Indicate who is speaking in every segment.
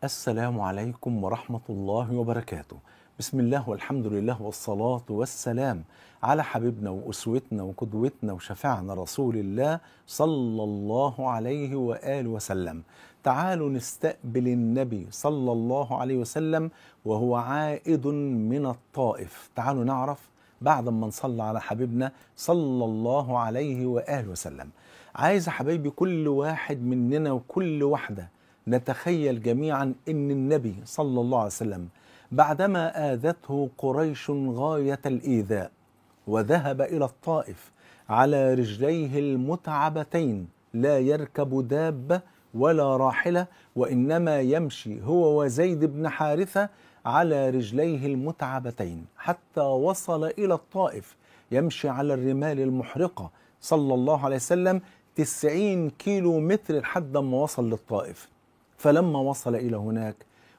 Speaker 1: السلام عليكم ورحمة الله وبركاته. بسم الله والحمد لله والصلاة والسلام على حبيبنا وأسوتنا وقدوتنا وشفيعنا رسول الله صلى الله عليه وآله وسلم. تعالوا نستقبل النبي صلى الله عليه وسلم وهو عائد من الطائف. تعالوا نعرف بعد ما نصلي على حبيبنا صلى الله عليه وآله وسلم. عايز حبايبي كل واحد مننا وكل واحدة نتخيل جميعا أن النبي صلى الله عليه وسلم بعدما آذته قريش غاية الإيذاء وذهب إلى الطائف على رجليه المتعبتين، لا يركب دابة ولا راحلة، وإنما يمشي هو وزيد بن حارثة على رجليه المتعبتين حتى وصل إلى الطائف، يمشي على الرمال المحرقة صلى الله عليه وسلم 90 كيلو متر لحد ما وصل للطائف. فلما وصل إلى هناك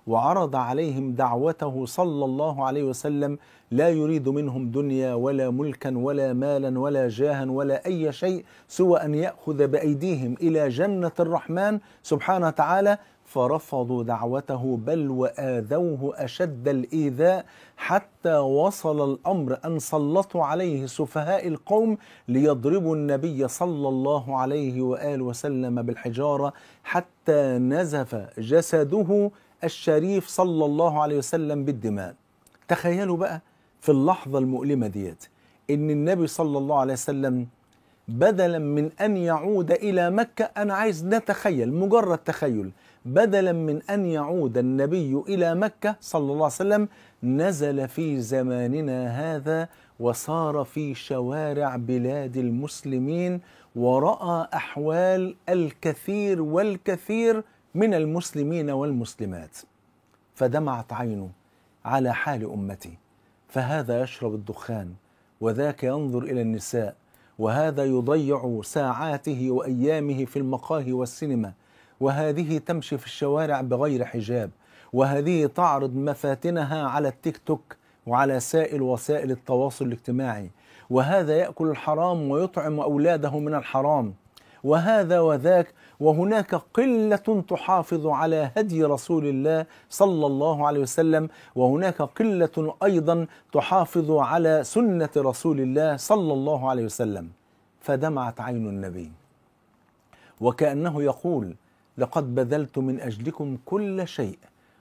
Speaker 1: وعرض عليهم دعوته صلى الله عليه وسلم، لا يريد منهم دنيا ولا ملكا ولا مالا ولا جاها ولا أي شيء سوى أن يأخذ بأيديهم إلى جنة الرحمن سبحانه وتعالى، فرفضوا دعوته بل وآذوه أشد الإيذاء، حتى وصل الأمر أن سلطوا عليه سفهاء القوم ليضربوا النبي صلى الله عليه وآله وسلم بالحجارة حتى نزف جسده الشريف صلى الله عليه وسلم بالدماء. تخيلوا بقى في اللحظة المؤلمة ديت إن النبي صلى الله عليه وسلم بدلا من أن يعود إلى مكة، أنا عايز نتخيل مجرد تخيل، بدلا من أن يعود النبي إلى مكة صلى الله عليه وسلم نزل في زماننا هذا وصار في شوارع بلاد المسلمين ورأى أحوال الكثير والكثير من المسلمين والمسلمات، فدمعت عينه على حال أمتي، فهذا يشرب الدخان وذاك ينظر إلى النساء، وهذا يضيع ساعاته وأيامه في المقاهي والسينما، وهذه تمشي في الشوارع بغير حجاب، وهذه تعرض مفاتنها على التيك توك وعلى سائر وسائل التواصل الاجتماعي، وهذا يأكل الحرام ويطعم أولاده من الحرام، وهذا وذاك، وهناك قلة تحافظ على هدي رسول الله صلى الله عليه وسلم، وهناك قلة أيضا تحافظ على سنة رسول الله صلى الله عليه وسلم. فدمعت عين النبي وكأنه يقول: لقد بذلت من أجلكم كل شيء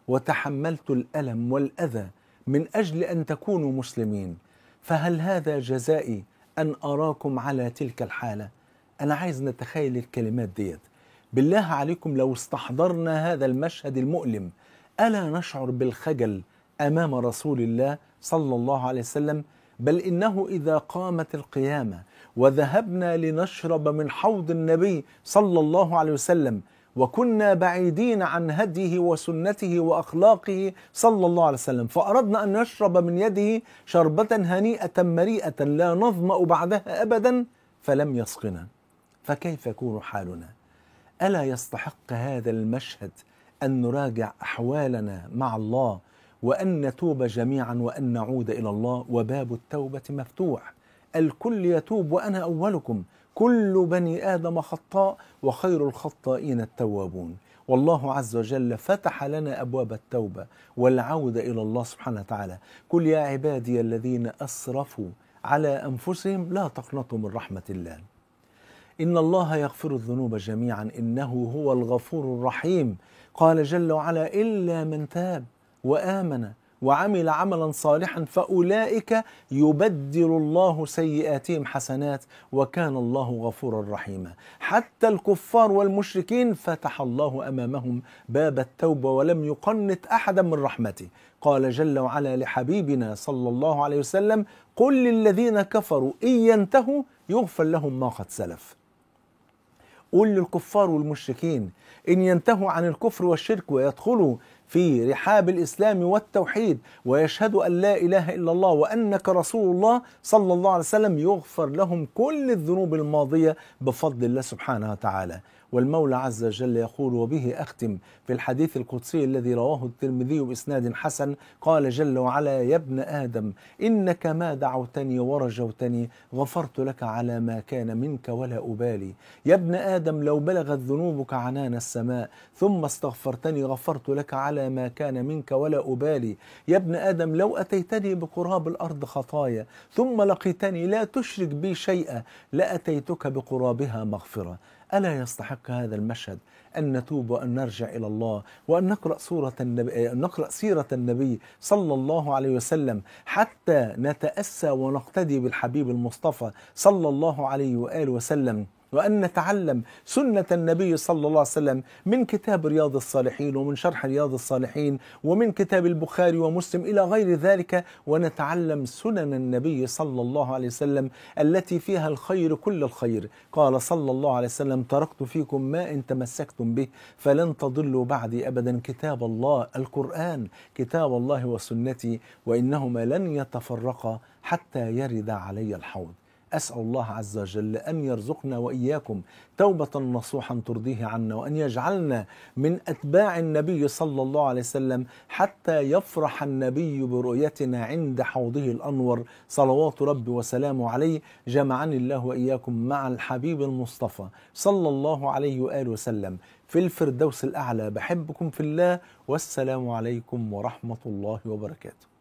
Speaker 1: وتحملت الألم والأذى من أجل أن تكونوا مسلمين، فهل هذا جزائي أن أراكم على تلك الحالة؟ أنا عايز نتخيل الكلمات ديت. بالله عليكم لو استحضرنا هذا المشهد المؤلم، ألا نشعر بالخجل أمام رسول الله صلى الله عليه وسلم؟ بل إنه إذا قامت القيامة وذهبنا لنشرب من حوض النبي صلى الله عليه وسلم وكنا بعيدين عن هديه وسنته وأخلاقه صلى الله عليه وسلم، فأردنا أن نشرب من يده شربة هنيئة مريئة لا نظمأ بعدها أبدا فلم يسقنا، فكيف يكون حالنا؟ ألا يستحق هذا المشهد أن نراجع أحوالنا مع الله وأن نتوب جميعا وأن نعود إلى الله، وباب التوبة مفتوح، الكل يتوب وأنا أولكم، كل بني آدم خطاء وخير الخطائين التوابون. والله عز وجل فتح لنا أبواب التوبة والعودة إلى الله سبحانه وتعالى. قل يا عبادي الذين أسرفوا على أنفسهم لا تقنطوا من رحمة الله، إن الله يغفر الذنوب جميعا إنه هو الغفور الرحيم. قال جل وعلا: إلا من تاب وآمن وعمل عملا صالحا فأولئك يبدل الله سيئاتهم حسنات وكان الله غفورا رحيما. حتى الكفار والمشركين فتح الله أمامهم باب التوبة ولم يقنط أحدا من رحمته. قال جل وعلا لحبيبنا صلى الله عليه وسلم: قل للذين كفروا إن ينتهوا يغفر لهم ما قد سلف. قل للكفار والمشركين إن ينتهوا عن الكفر والشرك ويدخلوا في رحاب الإسلام والتوحيد ويشهدوا أن لا إله إلا الله وأنك رسول الله صلى الله عليه وسلم، يغفر لهم كل الذنوب الماضية بفضل الله سبحانه وتعالى. والمولى عز وجل يقول وبه أختم في الحديث القدسي الذي رواه الترمذي بإسناد حسن، قال جل وعلا: يا ابن آدم إنك ما دعوتني ورجوتني غفرت لك على ما كان منك ولا أبالي. يا ابن آدم لو بلغت ذنوبك عنان السماء ثم استغفرتني غفرت لك على ما كان منك ولا أبالي. يا ابن آدم لو أتيتني بقراب الأرض خطايا ثم لقيتني لا تشرك بي شيئا لأتيتك بقرابها مغفرة. ألا يستحق هذا المشهد أن نتوب وأن نرجع إلى الله وأن نقرأ سيرة النبي صلى الله عليه وسلم حتى نتأسى ونقتدي بالحبيب المصطفى صلى الله عليه وآله وسلم، وأن نتعلم سنة النبي صلى الله عليه وسلم من كتاب رياض الصالحين ومن شرح رياض الصالحين ومن كتاب البخاري ومسلم إلى غير ذلك، ونتعلم سنن النبي صلى الله عليه وسلم التي فيها الخير كل الخير. قال صلى الله عليه وسلم: تركت فيكم ما إن تمسكتم به فلن تضلوا بعدي أبدا، كتاب الله القرآن، كتاب الله وسنتي، وإنهما لن يتفرقا حتى يرد علي الحوض. أسأل الله عز وجل أن يرزقنا وإياكم توبة نصوحا ترضيه عنا، وأن يجعلنا من أتباع النبي صلى الله عليه وسلم حتى يفرح النبي برؤيتنا عند حوضه الأنور صلوات ربي وسلامه عليه. جمعني الله وإياكم مع الحبيب المصطفى صلى الله عليه وآله وسلم في الفردوس الأعلى. بحبكم في الله، والسلام عليكم ورحمة الله وبركاته.